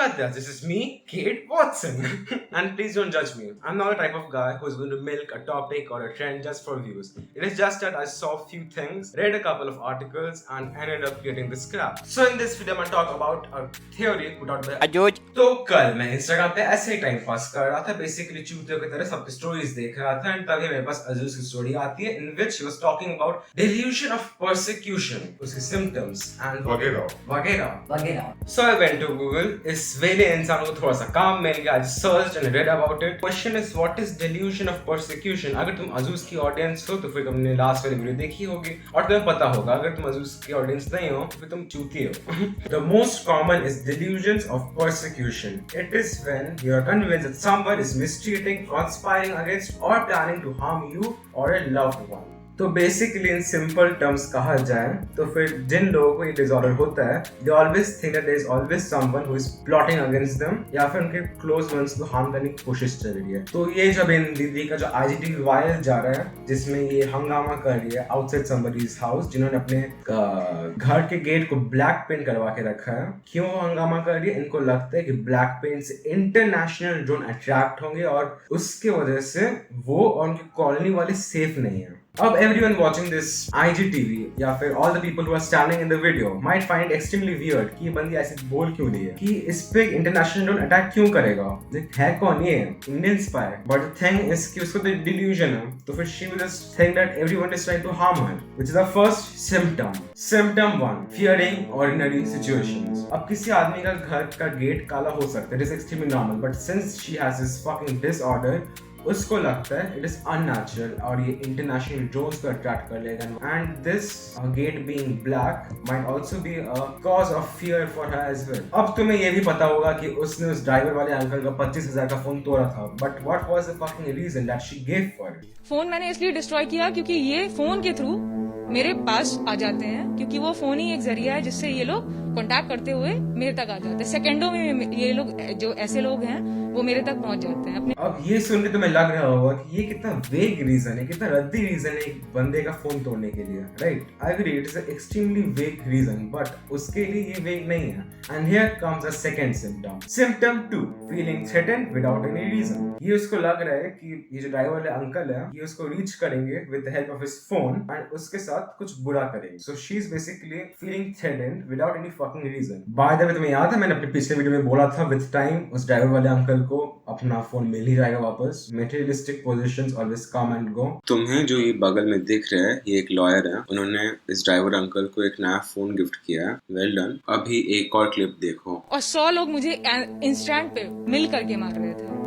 Katya, this is me, Kate Watson. And please don't judge me. I'm not the type of guy who's going to milk a topic or a trend just for views. It is just that I saw a few things, read a couple of articles, and ended up creating this crap. So in this video, I'm gonna talk about a theory put out by Ajoj. तो कल मैं Instagram पे ऐसे ही time pass कर रहा था, basically चूतियों की तरह सबकी स्टोरीज देख रहा था, एंड तभी मेरे पास अजूज की स्टोरी आती है in which he was talking about delusion of persecution, उसके symptoms and वगैरह. So I went to Google. इस वेले इंसान को थोड़ा सा काम मिल गया. I searched and read about it. Question is, what is delusion of persecution? अगर तुम अजूज की ऑडियंस हो तो फिर तुमने लास्ट वाली वीडियो देखी होगी और तुम्हें पता होगा. अगर तुम अजूज की ऑडियंस नहीं हो तो फिर तुम चूती हो. The most common is delusions of persecution. It is when you are convinced that someone is mistreating, conspiring against, or planning to harm you or a loved one. तो बेसिकली इन सिंपल टर्म्स कहा जाए तो फिर जिन लोगों को ये disorder होता है, they always think that there is always someone who is plotting against them, या फिर उनके क्लोज वंस को हार्म करने की कोशिश चल रही है. तो ये जब इन दीदी का जो आईजीटीवी वायरल जा रहा है जिसमें ये हंगामा कर रही है आउटसाइड समबडीज हाउस, जिन्होंने अपने घर के गेट को ब्लैक पेंट करवा के रखा है. क्यों हंगामा कर रही है? इनको लगता है कि ब्लैक पेंट से इंटरनेशनल ड्रोन अट्रैक्ट होंगे और उसके वजह से वो और उनकी कॉलोनी वाले सेफ नहीं है. अब everyone watching this IGTV या फिर all the people who are standing in the video might find extremely weird कि ये बंदी ऐसे बोल क्यों रही है, कि इस पे इंटरनेशनल ड्रोन अटैक क्यों करेगा, है कौन ये, Indian spy. But the thing is कि उसको तो डिल्यूजन है, तो फिर she will just think that everyone is trying to harm her, which is the first symptom. Symptom 1, fearing ordinary situations. अब किसी आदमी का घर का गेट काला हो सकता है, it is extremely normal, but since she has this fucking disorder, उसको लगता है इट इज अननेचुरल और ये इंटरनेशनल ड्रोन्स को अट्रैक्ट कर लेगा. And this gate being black might also be a cause of fear for her as well. अब तुम्हें ये भी पता होगा कि उसने उस ड्राइवर वाले अंकल का 25,000 का फोन तोड़ा था, but what was the fucking reason that she give for it? Phone मैंने इसलिए डिस्ट्रॉय किया क्योंकि ये फोन के थ्रू मेरे पास आ जाते हैं, क्योंकि वो फोन ही एक जरिया है जिससे ये लोग कांटेक्ट करते हुए मेरे तक आ जाते हैं. सेकंडों में ये लोग, जो ऐसे लोग हैं, वो मेरे तक पहुंच जाते हैं अपने. अब ये सुन के तुम्हें लग रहा होगा कि ये कितना वेग रीजन है, कितना रद्दी रीजन है एक बंदे का फोन तोड़ने के लिए, right? I agree, it is an extremely vague reason, but उसके लिए ये वेग नहीं है. And here comes the second symptom. Symptom 2, feeling threatened without any reason. ये उसको लग रहा है कि ये जो ड्राइवर वाले अंकल है ये उसको रीच करेंगे with the help of his phone and उसके साथ कुछ बुरा करेंगे. So she is basically feeling threatened without any fucking reason. By the way, तुम्हें याद है मैंने अपने पिछले वीडियो में बोला था विद टाइम उस ड्राइवर वाले अंकल को अपना फोन मिल ही जाएगा वापस. Materialistic positions always come and go. तुम्हें जो ये बगल में दिख रहा है ये एक लॉयर है, उन्होंने इस ड्राइवर अंकल को एक नया फोन गिफ्ट किया है. Well done. अभी एक और क्लिप देखो. और 100 लोग मुझे इंस्टेंट पे मिल करके मार रहे थे.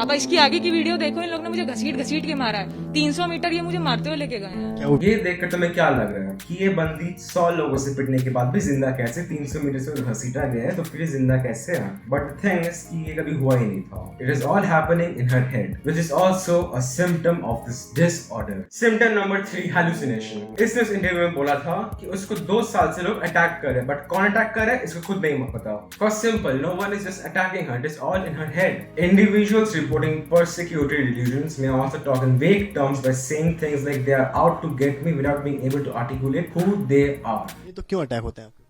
अब इसकी आगे की वीडियो देखो, इन लोग ने मुझे घसीट के मारा है. 300 मीटर ये मुझे मारते हुए लेके गए हैं. ये देखकर तुम्हें क्या लग रहा है कि ये बंदी 100 लोगों से पिटने के बाद भी जिंदा कैसे, 300 मीटर से घसीटा गया है तो फिर जिंदा कैसे है? बट द थिंग इज कि ये कभी हुआ ही नहीं था. It is all happening in her head, which is also a symptom of this disorder. Symptom number 3, hallucination. इसने उस इंटरव्यू में बोला था कि उसको 2 साल से लोग अटैक कर रहे हैं, बट कौन अटैक कर रहा है इसको खुद नहीं पता. For simple, no one is just attacking her, it is all in her head. Individuals reporting persecutory delusions may also talk in vague terms by saying things like they are out to get me without being able to articulate who they are. ये तो क्यों attack होते हैं आपको?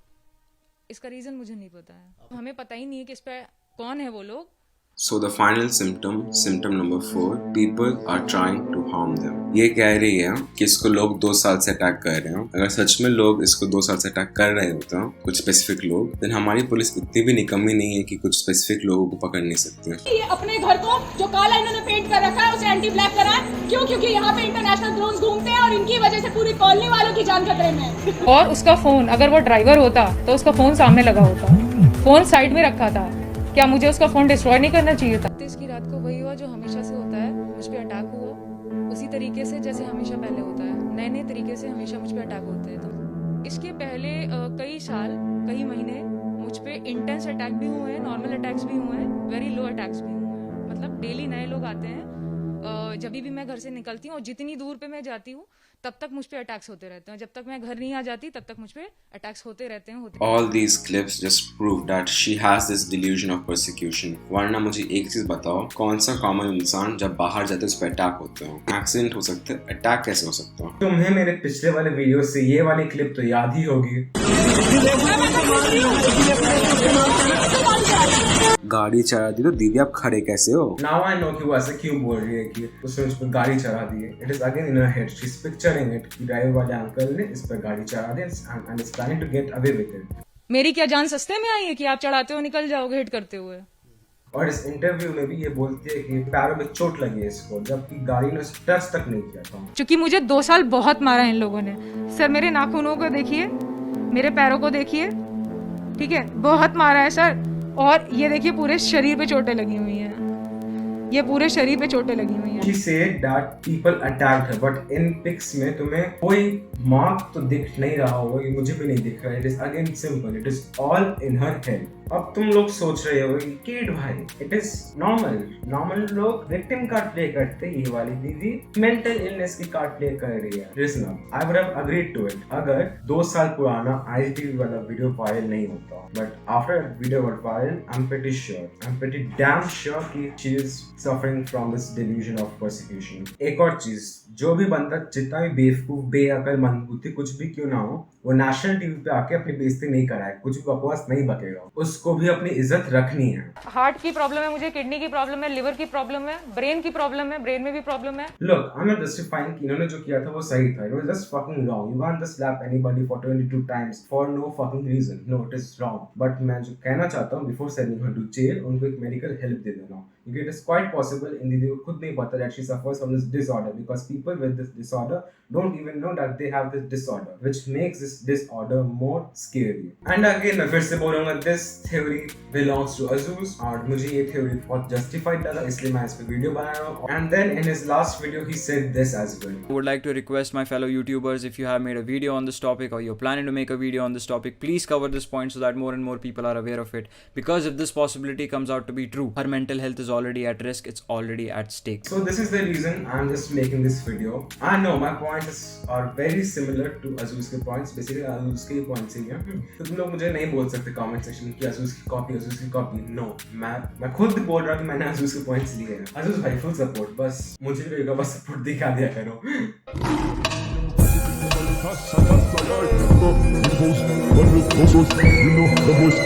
इसका reason मुझे नहीं पता है. हमें पता ही नहीं है कि इस पे कौन है वो लोग. So the final symptom, symptom number 4, people are trying to harm them. ये कह रही है कि इसको लोग 2 साल से अटैक कर रहे हैं. अगर सच में लोग इसको 2 साल से अटैक कर रहे होते हैं कुछ स्पेसिफिक लोग, then हमारी पुलिस इतनी भी निकम्मी नहीं है कि कुछ स्पेसिफिक लोगों को पकड़ नहीं सकती. ये अपने घर को जो काला इन्होंने पेंट कर रखा है उसे एंटी ब्लैक करा है. क्यों? क्योंकि यहाँ पे इंटरनेशनल ड्रोन्स घूमते हैं और इनकी वजह से पूरी कॉलोनी वालों की जान खतरे में है. और उसका फोन, अगर वो ड्राइवर होता तो उसका फोन सामने लगा होता, फोन साइड में रखा था. क्या मुझे उसका फोन डिस्ट्रॉय नहीं करना चाहिए था? इसकी रात को वही हुआ जो हमेशा से होता है. मुझ पे अटैक हुआ उसी तरीके से जैसे हमेशा पहले होता है. नए नए तरीके से हमेशा मुझ पे अटैक होते हैं. तो इसके पहले कई साल, कई महीने मुझ पे इंटेंस अटैक भी हुए हैं, नॉर्मल अटैक्स भी हुए हैं, वेरी लो अटैक्स भी हुए हैं. मतलब डेली नए लोग आते हैं. जब भी मैं घर से निकलती हूँ और जितनी दूर पे मैं जाती हूँ तब तक मुझ पे अटैक्स होते रहते हैं. जब तक मैं घर नहीं आ जाती तब तक मुझ पे अटैक्स होते रहते हैं. All these clips just prove that she has this delusion of persecution. वरना मुझे एक चीज बताओ, कौन सा कॉमन इंसान जब बाहर जाते है उस पर अटैक होते हो? एक्सीडेंट हो सकते हैं, अटैक कैसे हो सकता है? तुम्हें मेरे पिछले वाले वीडियो से ये वाली क्लिप तो याद ही होगी. गाड़ी चढ़ा दी तो दीदी आप खड़े कैसे हो? Now I know कि वो ऐसे क्यों बोल रही है कि उसने उस पर गाड़ी चढ़ा दी है. It is again in her head. She's picturing it कि ड्राइवर वाले अंकल ने इस पर गाड़ी चढ़ा दी and is planning to get away with it. मेरी क्या जान सस्ते में आई है कि आप चढ़ाते हो निकल जाओगे हिट करते हुए? और इस इंटरव्यू में भी ये बोलती है कि पैरों में चोट लगी है इसको, जबकि गाड़ी ने टच तक नहीं किया था. क्योंकि मुझे 2 साल बहुत मारा इन लोगों ने सर. मेरे नाखूनों को देखिए, मेरे पैरों को देखिए, ठीक है, बहुत मारा है सर. और ये देखिए पूरे शरीर पे चोटें लगी हुई हैं, ये पूरे शरीर पे चोटें लगी हुई हैं. She said that people attacked her, but in pics में तुम्हें कोई मार्क तो दिख नहीं रहा होगा, ये मुझे भी नहीं दिख रहा है. It is again simple. It is all in her head. अब तुम लोग सोच रहे हो कि किड भाई, इट इज नॉर्मल लोग विक्टिम कार्ड प्ले करते हैं, ये वाली दीदी मेंटल इलनेस की कार्ड प्ले कर रही है. Listen up, I would have agreed to it अगर 2 साल पुराना IGTV वाला वीडियो वायरल नहीं होता. But after video got viral, I'm pretty damn sure कि she is suffering from this delusion of persecution. एक और चीज, जो भी बंदा जितना भी बेवकूफ बेअकल मंदबुद्धि कुछ भी क्यों ना हो, वो नेशनल टीवी पे आके अपनी बेइज्जती नहीं कराए, कुछ भी बकवास नहीं बकेगा, उसको भी अपनी इज्जत रखनी है. हार्ट की प्रॉब्लम है मुझे, किडनी की प्रॉब्लम है, लिवर की प्रॉब्लम है, ब्रेन की प्रॉब्लम है, ब्रेन में भी प्रॉब्लम है. Look, I'm not justifying कि इन्होंने जो किया था वो सही था. It was just fucking wrong. You can't just slap anybody for 22 times for no fucking reason. No, it is wrong. But मैं जो कहना चाहता हूँ, before sending her to jail, उनको एक medical help दे देना. Because it is quite possible इन दीदी को खुद नहीं पता that she suffers from this disorder, because people with this disorder don't even know that they have this disorder, which makes this disorder more scary. And again मैं फिर से बोलूँगा, this theory belongs to Azuz, और मुझे ये theory बहुत justified लगा, इसलिए मैं इस पे वीडियो बना रहा हूँ. And then in his last video he said this as well. I would like to request my fellow YouTubers, if you have made a video on this topic or you're planning to make a video on this topic, please cover this point so that more and more people are aware of it. Because if this possibility comes out to be true, her mental health is already at risk, it's already at stake. So this is the reason I'm just making this video. I know my points are very similar to Azuz के points. Basically Azuz के points ही हैं. तो तुम लोग मुझे नहीं बोल सकते comment section में कि Azuz की copy. No, मैं खुद बोल रहा हूँ कि मैंने Azuz के points लिए हैं. Azuz भाई full support, बस मुझे भी का बस support दिखा दिया करो. You know the voice,